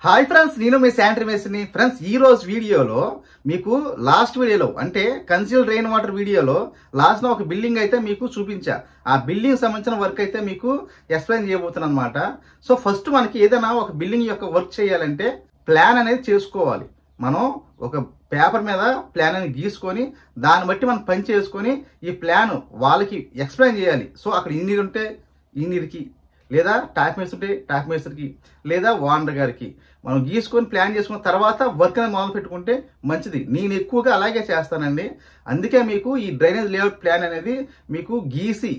Hi friends, నేను మీ sanitary మేస్త్రిని. Friends, ఈ రోజు వీడియోలో మీకు లాస్ట్ వీడియోలో అంటే కన్సీల్డ్ రెయిన్ వాటర్ వీడియోలో లాస్ట్ లో ఒక బిల్డింగ్ అయితే మీకు చూపించా. ఆ బిల్డింగ్ సంబంధించిన వర్క్ అయితే మీకు ఎక్స్ప్లెయిన్ చేయబోతున్నాను అనమాట. సో ఫస్ట్ మనకి ఏదైనా ఒక బిల్డింగ్ యొక్క వర్క్ చేయాలంటే ప్లాన్ అనేది చేసుకోవాలి. మనం ఒక పేపర్ మీద ప్లాన్ అనేది గీసుకొని దాన్ని బట్టి మనం పని చేసుకొని ఈ ప్లాన్ వాళ్ళకి ఎక్స్ప్లెయిన్ చేయాలి. సో అక్కడ ఇంజనీర్ ఉంటే ఇంజనీర్కి, లేదా టాప్ మేస్త్రి ఉంటే టాప్ మేస్త్రికి, లేదా ఓనర్ గారికి మనం గీసుకొని ప్లాన్ చేసుకున్న తర్వాత వర్క్ అనేది మొదలు పెట్టుకుంటే మంచిది. నేను ఎక్కువగా అలాగే చేస్తానండి. అందుకే మీకు ఈ డ్రైనేజ్ లేఅవుట్ ప్లాన్ అనేది మీకు గీసి,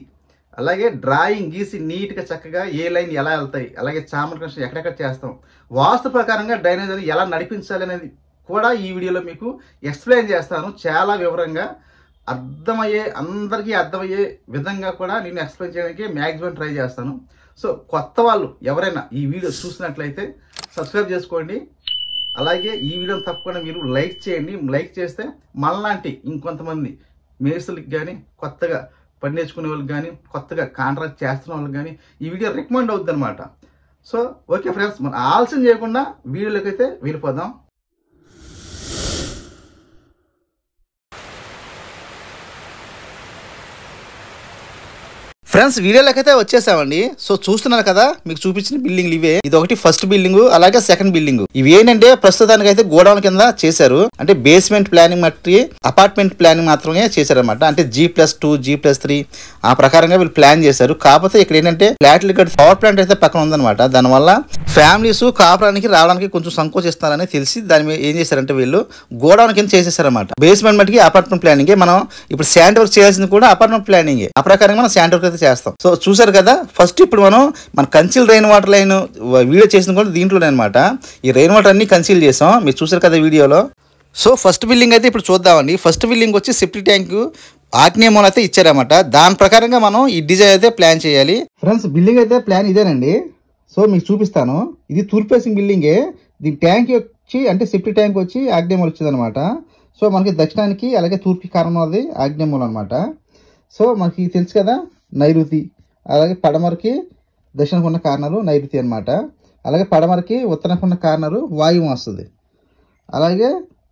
అలాగే డ్రాయింగ్ గీసి నీట్గా చక్కగా ఏ లైన్ ఎలా వెళ్తాయి, అలాగే చామర్ కన్స్ట్రక్షన్ ఎక్కడెక్కడ చేస్తాం, వాస్తు ప్రకారంగా డ్రైనేజ్ అనేది ఎలా నడిపించాలి అనేది కూడా ఈ వీడియోలో మీకు ఎక్స్ప్లెయిన్ చేస్తాను. చాలా వివరంగా అందరికీ అర్థమయ్యే విధంగా కూడా నేను ఎక్స్ప్లెయిన్ చేయడానికి మ్యాక్సిమం ట్రై చేస్తాను. సో కొత్త వాళ్ళు ఎవరైనా ఈ వీడియో చూసినట్లయితే సబ్స్క్రైబ్ చేసుకోండి. అలాగే ఈ వీడియోని తప్పకుండా మీరు లైక్ చేయండి. లైక్ చేస్తే మనలాంటి ఇంకొంతమంది మేస్త్రులకి కానీ, కొత్తగా పని నేర్చుకునే వాళ్ళకి కానీ, కొత్తగా కాంట్రాక్ట్ చేస్తున్న వాళ్ళకి కానీ ఈ వీడియో రికమెండ్ అవుతుంది అనమాట. సో ఓకే ఫ్రెండ్స్, మనం ఆలస్యం చేయకుండా వీడియోలోకి అయితే వెళ్ళిపోదాం. ఫ్రెండ్స్, వీడియోలోకి అయితే వచ్చేసామండి. సో చూస్తున్నారు కదా, మీకు చూపించిన బిల్డింగ్లు ఇవే. ఇది ఒకటి ఫస్ట్ బిల్డింగ్, అలాగే సెకండ్ బిల్డింగ్. ఇవి ఏంటంటే ప్రస్తుతానికి అయితే గోడౌన్ కింద చేశారు. అంటే బేస్మెంట్ ప్లానింగ్ మట్టి అపార్ట్మెంట్ ప్లానింగ్ మాత్రమే చేశారనమాట. అంటే G+2 G+3 ఆ ప్రకారంగా వీళ్ళు ప్లాన్ చేశారు. కాకపోతే ఇక్కడ ఏంటంటే ఫ్లాట్లు ఇక్కడ పవర్ ప్లాంట్ అయితే పక్కన ఉందన్నమాట. దానివల్ల ఫ్యామిలీస్ కాపురానికి రావడానికి కొంచెం సంకోచిస్తారని తెలిసి దాని మీద ఏం చేశారంటే వీళ్ళు గోడౌన్ కింద చేసేసారన్నమాట. బేస్మెంట్ మట్టికి అపార్ట్మెంట్ ప్లానింగ్. మనం ఇప్పుడు శాండ్ వర్క్ చేయాల్సింది కూడా అపార్ట్మెంట్ ప్లానింగ్. ఆ ప్రకారంగా మనం శాండ్ వర్క్ అయితే చేస్తాం. సో చూసారు కదా, ఫస్ట్ ఇప్పుడు మన conceal rain water line video చేసిన కూడా దీంట్లోనే అనమాట. ఈ రెయిన్ వాటర్ అన్ని కన్సీల్ చేసాం, మీరు చూసారు కదా వీడియోలో. సో ఫస్ట్ బిల్డింగ్ అయితే ఇప్పుడు చూద్దామండి. ఫస్ట్ బిల్డింగ్ వచ్చి సెప్టిక్ ట్యాంక్ ఆగ్నేయమూల అయితే ఇచ్చారన్నమాట. దాని ప్రకారంగా మనం ఈ డిజైన్ అయితే ప్లాన్ చేయాలి. ఫ్రెండ్స్, బిల్డింగ్ అయితే ప్లాన్ ఇదేనండి. సో మీకు చూపిస్తాను. ఇది తూర్పు ఫేసింగ్ బిల్డింగే. దీని ట్యాంక్ వచ్చి అంటే సెప్టిక్ ట్యాంక్ వచ్చి ఆగ్నేయమూల వచ్చింది అనమాట. సో మనకి దక్షిణానికి అలాగే తూర్పు కారణం అది ఆగ్నేయమూల అనమాట. సో మనకి తెలుసు కదా నైరుతి, అలాగే పడమరకి దక్షిణకు ఉన్న కార్నరు నైరుతి అనమాట. అలాగే పడమరకి ఉత్తరానికి ఉన్న కార్నరు వాయువు వస్తుంది. అలాగే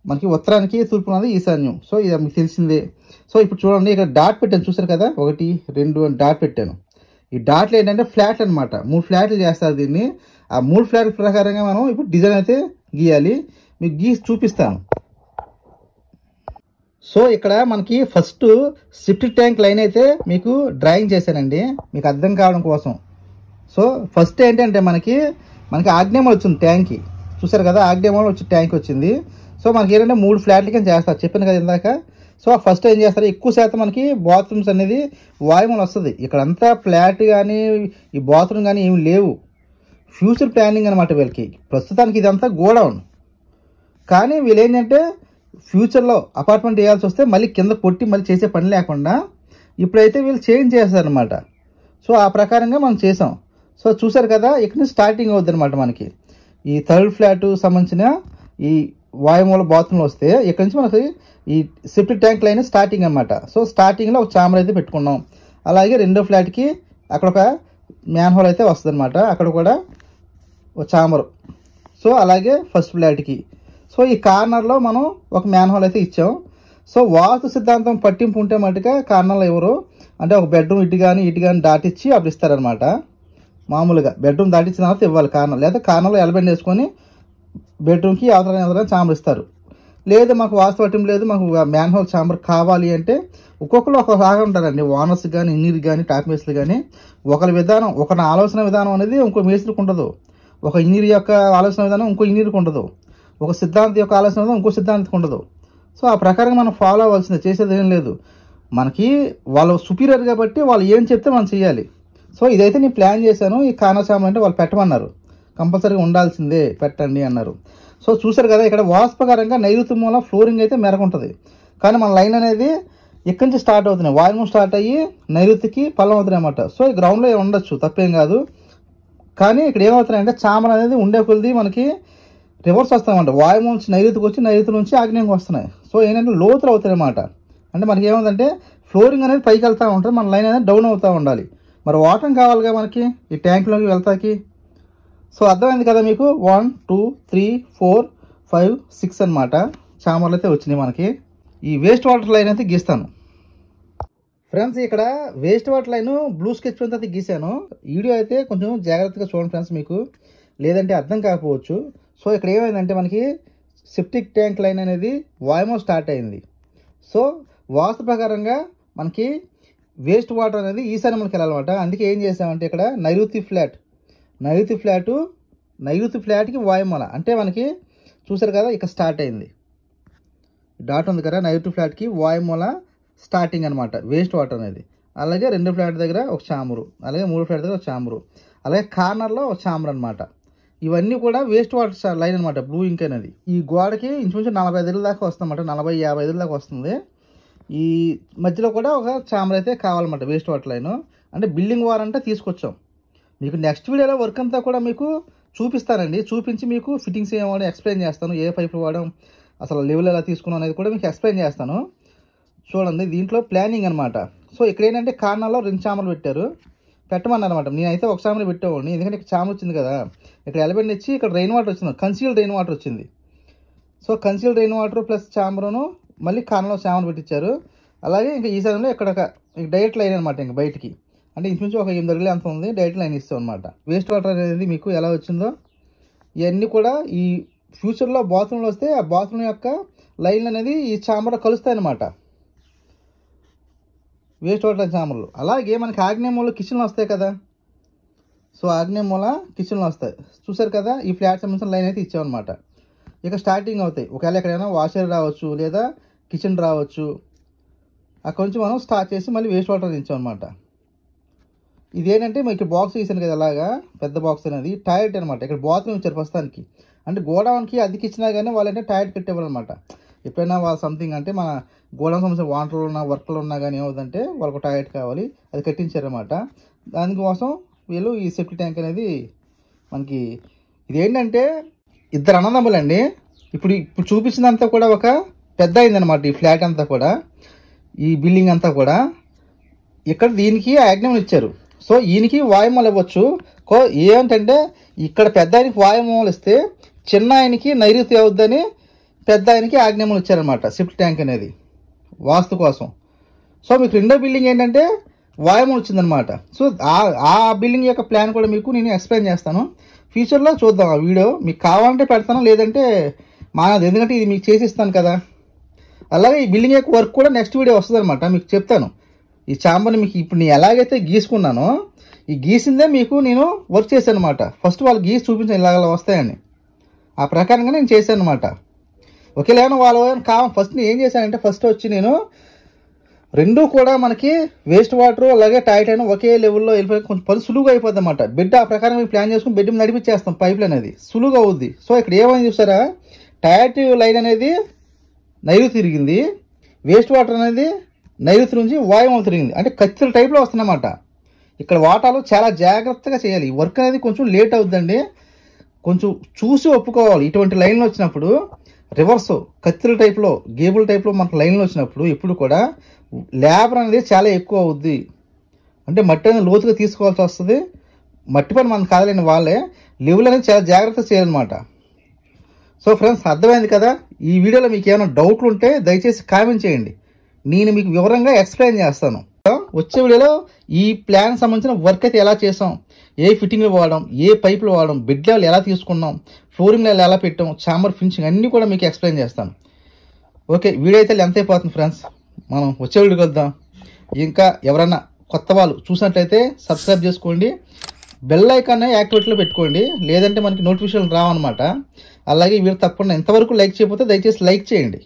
మనకి ఉత్తరానికి తూర్పు ఉన్నది ఈశాన్యం. సో ఇది మీకు తెలిసిందే. సో ఇప్పుడు చూడండి, ఇక్కడ డాట్ పెట్టాను, చూసారు కదా, 1 2 అని డాట్ పెట్టాను. ఈ డాట్లు ఏంటంటే ఫ్లాట్లు అనమాట. 3 ఫ్లాట్లు చేస్తారు దీన్ని. ఆ 3 ఫ్లాట్ల ప్రకారంగా మనం ఇప్పుడు డిజైన్ అయితే గీయాలి. మీకు గీసి చూపిస్తాను. సో ఇక్కడ మనకి ఫస్ట్ సెప్టిక్ ట్యాంక్ లైన్ అయితే మీకు డ్రాయింగ్ చేశానండి, మీకు అర్థం కావడం కోసం. సో ఫస్ట్ ఏంటంటే మనకి ఆగ్నేయమూల వచ్చింది ట్యాంక్కి. చూసారు కదా, ఆగ్నేయమూల వచ్చి ట్యాంక్ వచ్చింది. సో మనకి ఏంటంటే 3 ఫ్లాట్ల కింద చేస్తారు, చెప్పాను కదా ఇందాక. సో ఫస్ట్ ఏం చేస్తారు, ఎక్కువ శాతం మనకి బాత్రూమ్స్ అనేది వాయుమూల వస్తుంది. ఇక్కడంతా ఫ్లాట్ కానీ ఈ బాత్రూమ్ కానీ ఏమి లేవు. ఫ్యూచర్ ప్లానింగ్ అనమాట వీళ్ళకి. ప్రస్తుతానికి ఇదంతా గోడౌన్. కానీ వీళ్ళు ఏంటంటే ఫ్యూచర్లో అపార్ట్మెంట్ వేయాల్సి వస్తే మళ్ళీ కింద కొట్టి మళ్ళీ చేసే పని లేకుండా ఇప్పుడైతే వీళ్ళు చేంజ్ చేస్తారనమాట. సో ఆ ప్రకారంగా మనం చేసాం. సో చూసారు కదా, ఇక్కడ నుంచి స్టార్టింగ్ అవుద్ది అనమాట. మనకి ఈ థర్డ్ ఫ్లాట్ సంబంధించిన ఈ వాయుమూల బాత్రూమ్లో వస్తే ఇక్కడ నుంచి మనకి ఈ సెప్టిక్ ట్యాంక్ లైన్ స్టార్టింగ్ అనమాట. సో స్టార్టింగ్లో ఒక చామర్ అయితే పెట్టుకున్నాం. అలాగే రెండో ఫ్లాట్కి అక్కడ ఒక మ్యాన్ హోల్ అయితే వస్తుంది అనమాట, అక్కడ కూడా ఒక చామర్. సో అలాగే ఫస్ట్ ఫ్లాట్కి సో ఈ కార్నర్లో మనం ఒక మ్యాన్ హోల్ అయితే ఇచ్చాం. సో వాస్తు సిద్ధాంతం పట్టింపు ఉంటే మటుగా కార్నర్లో ఎవరు అంటే ఒక బెడ్రూమ్ ఇటు కానీ దాటిచ్చి అప్పుడు ఇస్తారనమాట. మామూలుగా బెడ్రూమ్ దాటించిన తర్వాత ఇవ్వాలి కార్నర్, లేదా కార్నర్లో ఎలబెండ్ వేసుకొని బెడ్రూమ్కి అవతల చాంబర్ ఇస్తారు. లేదు మాకు వాస్తు పట్టింపు లేదు, మాకు మ్యాన్ హోల్ చాంబర్ కావాలి అంటే ఒక్కొక్కరు ఒకలాగా ఉంటారండి. ఓనర్స్ కానీ ఇంజనీర్ కానీ టాప్ మేస్త్రులు కానీ ఒకరి విధానం, ఒకరి ఆలోచన విధానం అనేది ఇంకో మేస్త్రికి ఉండదు. ఒక ఇంజనీర్ యొక్క ఆలోచన విధానం ఇంకో ఇంజనీర్కి ఉండదు. ఒక సిద్ధాంతి యొక్క ఆలోచన విధానం ఇంకో సిద్ధాంతికి ఉండదు. సో ఆ ప్రకారంగా మనం ఫాలో అవ్వాల్సిందే, చేసేది ఏం లేదు. మనకి వాళ్ళు సుపీరియర్ కాబట్టి వాళ్ళు ఏం చెప్తే మనం చేయాలి. సో ఇదైతే నేను ప్లాన్ చేశాను. ఈ కార్నర్ చాంబర్ అంటే వాళ్ళు పెట్టమన్నారు, కంపల్సరీగా ఉండాల్సిందే పెట్టండి అన్నారు. సో చూసారు కదా, ఇక్కడ వాస్తు ప్రకారంగా నైరుతి మూల ఫ్లోరింగ్ అయితే మెరకుంటుంది. కానీ మన లైన్ అనేది ఇక్కడి నుంచి స్టార్ట్ అవుతున్నాయి, వాయుమూలం స్టార్ట్ అయ్యి నైరుతికి పల్లం అవుతున్నాయి అన్నమాట. సో ఈ గ్రౌండ్లో ఉండొచ్చు, తప్పేం కాదు. కానీ ఇక్కడ ఏమవుతున్నాయంటే చామర్ అనేది ఉండే కొద్ది మనకి రివర్స్ వస్తాయన్నమాట. వాయుమూలం నుంచి నైరుతికి వచ్చి నైరుతి నుంచి ఆగ్నేయంగా వస్తున్నాయి. సో ఏంటంటే లోతులు అవుతాయి అన్నమాట. అంటే మనకి ఏముందంటే ఫ్లోరింగ్ అనేది పైకి వెళ్తూ ఉంటుంది, మన లైన్ అనేది డౌన్ అవుతూ ఉండాలి. మరి వాటర్ కావాలిగా మనకి ఈ ట్యాంక్లోకి వెళ్తాకి. సో అర్థమైంది కదా మీకు. 1 2 3 4 5 6 అనమాట చామర్లు అయితే వచ్చినాయి మనకి. ఈ వేస్ట్ వాటర్ లైన్ అయితే గీస్తాను ఫ్రెండ్స్. ఇక్కడ waste water line blue sketch పెన్తో అయితే గీసాను. వీడియో అయితే కొంచెం జాగ్రత్తగా చూడండి ఫ్రెండ్స్, మీకు లేదంటే అర్థం కాకపోవచ్చు. సో ఇక్కడ ఏమైందంటే మనకి సెప్టిక్ ట్యాంక్ లైన్ అనేది వాయుమో స్టార్ట్ అయింది. సో వాస్తు ప్రకారంగా మనకి వేస్ట్ వాటర్ అనేది ఈశాన్యంలోకి వెళ్ళాలన్నమాట. అందుకే ఏం చేసామంటే ఇక్కడ నైరుతి ఫ్లాట్కి వాయుమూల అంటే మనకి చూసారు కదా, ఇక్కడ స్టార్ట్ అయింది డాట్ ఉంది కదా, నైరుతి ఫ్లాట్కి వాయుమూల స్టార్టింగ్ అనమాట వేస్ట్ వాటర్ అనేది. అలాగే 2 ఫ్లాట్ దగ్గర ఒక చామురు, అలాగే 3 ఫ్లాట్ దగ్గర ఒక చామురు, అలాగే కార్నర్లో ఒక చామురు అనమాట. ఇవన్నీ కూడా వేస్ట్ వాటర్ లైన్ అనమాట బ్లూ ఇంక్ అనేది. ఈ గోడకి ఇంచుమించు 45 అడుగుల దాకా వస్తుంది అనమాట, 40-50 అడుగుల దాకా వస్తుంది. ఈ మధ్యలో కూడా ఒక చామర్ అయితే కావాలన్నమాట వేస్ట్ వాటర్ లైన్. అంటే బిల్డింగ్ వార్ అంటే తీసుకొచ్చాం. మీకు నెక్స్ట్ వీడియోలో వర్క్ అంతా కూడా మీకు చూపిస్తానండి. చూపించి మీకు ఫిట్టింగ్స్ ఏమో ఎక్స్ప్లెయిన్ చేస్తాను, ఏ పైపు వాడడం, అసలు లెవెల్ ఎలా తీసుకున్నాం అనేది కూడా మీకు ఎక్స్ప్లెయిన్ చేస్తాను. చూడండి దీంట్లో ప్లానింగ్ అనమాట. సో ఇక్కడ ఏంటంటే కార్నర్లో 2 చామర్లు పెట్టమన్నారు అనమాట. నేనైతే ఒక చామర్ పెట్టేవాడిని, ఎందుకంటే ఇక్కడ చామర్ వచ్చింది కదా. ఇక్కడ ఎలిమెంట్ ఇచ్చి ఇక్కడ రెయిన్ వాటర్ వచ్చింది, కన్సీల్డ్ రెయిన్ వాటర్ వచ్చింది. So concealed rain water plus చామరును మళ్ళీ కార్నర్లో చామర్ పెట్టించారు. అలాగే ఇంకా ఈ సైడ్లో ఇక్కడ ఒక డైరెక్ట్ లైన్ అనమాట, ఇంకా బయటికి అంటే ఇంచుమించు ఒక 8 అడుగులు అంత ఉంది, డైరెక్ట్ లైన్ ఇస్తాం అనమాట. వేస్ట్ వాటర్ అనేది మీకు ఎలా వచ్చిందో ఇవన్నీ కూడా ఈ ఫ్యూచర్లో బాత్రూంలో వస్తే ఆ బాత్రూమ్ యొక్క లైన్ అనేది ఈ చామర్లో కలుస్తాయి అనమాట, వేస్ట్ వాటర్ చామర్లు. అలాగే మనకి ఆగ్నేయమూల కిచెన్లో వస్తాయి కదా. సో ఆగ్నేయమూల కిచెన్లో వస్తాయి చూసారు కదా. ఈ ఫ్లాట్ సంబంధించిన లైన్ అయితే ఇచ్చామన్నమాట. ఇక స్టార్టింగ్ అవుతాయి. ఒకవేళ ఎక్కడైనా వాషర్ రావచ్చు లేదా కిచెన్ రావచ్చు, అక్కడ నుంచి మనం స్టార్ట్ చేసి మళ్ళీ వేస్ట్ వాటర్ ఇచ్చామన్నమాట. ఇదేంటంటే మీకు బాక్స్ తీసాను కదా, అలాగా పెద్ద బాక్స్ అనేది టాయిలెట్ అనమాట. ఇక్కడ బాత్రూమ్ ఇచ్చారు ప్రస్తుతానికి. అంటే గోడౌన్కి అద్దెకి ఇచ్చినా కానీ వాళ్ళంటే టాయిలెట్ కట్టేవాళ్ళనమాట. ఎప్పుడైనా వాళ్ళ సంథింగ్ అంటే మన గోడౌన్ సంబంధించిన వాటర్లు ఉన్నా వర్క్లు ఉన్నా కానీ ఏమవుతుందంటే వాళ్ళకు టాయిలెట్ కావాలి, అది కట్టించారనమాట. దానికోసం వీళ్ళు ఈ సెప్టిక్ ట్యాంక్ అనేది మనకి ఇదేంటంటే 2 అన్నదమ్ములండి. ఇప్పుడు చూపించినంతా కూడా ఒక పెద్ద అయిందనమాట ఈ ఫ్లాట్ అంతా కూడా, ఈ బిల్డింగ్ అంతా కూడా. ఇక్కడ దీనికి ఆగ్నేయం ఇచ్చారు. సో ఈయనకి వాయుమూల ఇవ్వచ్చు. ఏంటంటే ఇక్కడ పెద్ద ఆయనకి వాయుమూల ఇస్తే చిన్న ఆయనకి నైరుతి అవుద్దని పెద్ద ఆయనకి ఆగ్నేయములు ఇచ్చారనమాట సెప్టిక్ ట్యాంక్ అనేది వాస్తు కోసం. సో మీకు రెండో బిల్డింగ్ ఏంటంటే వాయుమూల వచ్చిందనమాట. సో ఆ బిల్డింగ్ యొక్క ప్లాన్ కూడా మీకు నేను ఎక్స్ప్లెయిన్ చేస్తాను. ఫ్యూచర్లో చూద్దాం ఆ వీడియో. మీకు కావాలంటే పెడతాను, లేదంటే మానది, ఎందుకంటే ఇది మీకు చేసి ఇస్తాను కదా. అలాగే ఈ బిల్డింగ్ యొక్క వర్క్ కూడా నెక్స్ట్ వీడియో వస్తుంది అనమాట, మీకు చెప్తాను. ఈ చాంబర్ని మీకు ఇప్పుడు నేను ఎలాగైతే గీసుకున్నానో ఈ గీసిందే మీకు నేను వర్క్ చేశాను అనమాట. ఫస్ట్ వాళ్ళు గీసి చూపించాను ఇలాగ వస్తాయని, ఆ ప్రకారంగా నేను చేశాను అనమాట. ఒకేలేమో వాళ్ళు ఫస్ట్ నేను ఏం చేశానంటే ఫస్ట్ వచ్చి నేను రెండూ కూడా మనకి వేస్ట్ వాటర్ అలాగే టాయిలెట్ అయినా ఒకే లెవెల్లో వెళ్ళిపోయి కొంచెం పని సులువుగా అయిపోద్ది అనమాట. బెడ్ ఆ ప్రకారం మేము ప్లాన్ చేసుకుని బెడ్ నడిపించేస్తాం, పైప్ అనేది సులువుగా అవుద్ది. సో ఇక్కడ ఏమైంది చూసారా, టాయిలెట్ లైన్ అనేది నైరుతి తిరిగింది, వేస్ట్ వాటర్ అనేది నైరుతి నుంచి వాయుమూల తిరిగింది, అంటే కత్తిల టైప్లో వస్తుందన్నమాట. ఇక్కడ వాటాలు చాలా జాగ్రత్తగా చేయాలి. ఈ వర్క్ అనేది కొంచెం లేట్ అవుతుందండి, కొంచెం చూసి ఒప్పుకోవాలి. ఇటువంటి లైన్లు వచ్చినప్పుడు రివర్స్ కత్తిల టైప్లో గేబుల్ టైప్లో మనకు లైన్లు వచ్చినప్పుడు ఎప్పుడు కూడా లేబర్ అనేది చాలా ఎక్కువ అవుద్ది. అంటే మట్టి అనేది లోతుగా తీసుకోవాల్సి వస్తుంది. మట్టి పని మనం కాదులేని వాళ్ళే లెవెల్ అనేది చాలా జాగ్రత్తగా చేయాలన్నమాట. సో ఫ్రెండ్స్ అర్థమైంది కదా. ఈ వీడియోలో మీకు ఏమైనా డౌట్లు ఉంటే దయచేసి కామెంట్ చేయండి, నేను మీకు వివరంగా ఎక్స్ప్లెయిన్ చేస్తాను. వచ్చే వీడియోలో ఈ ప్లాన్ సంబంధించిన వర్క్ అయితే ఎలా చేసాం, ఏ ఫిట్టింగ్లు వాడడం, ఏ పైపులు వాడడం, బెడ్ లెవెల్ ఎలా తీసుకున్నాం, ఫ్లోరింగ్ లెవెల్ ఎలా పెట్టాం, చాంబర్ ఫినిషింగ్ అన్నీ కూడా మీకు ఎక్స్ప్లెయిన్ చేస్తాను. ఓకే, వీడియో అయితే లెంత్ అయిపోతుంది ఫ్రెండ్స్, మనం వచ్చే వీడియోకి వద్దాం. ఇంకా ఎవరన్నా కొత్త వాళ్ళు చూసినట్లయితే సబ్స్క్రైబ్ చేసుకోండి, బెల్ ఐకాన్ యాక్టివేట్లో పెట్టుకోండి, లేదంటే మనకి నోటిఫికేషన్ రావన్నమాట. అలాగే వీళ్ళు తప్పకుండా ఎంతవరకు లైక్ చేయకపోతే దయచేసి లైక్ చేయండి.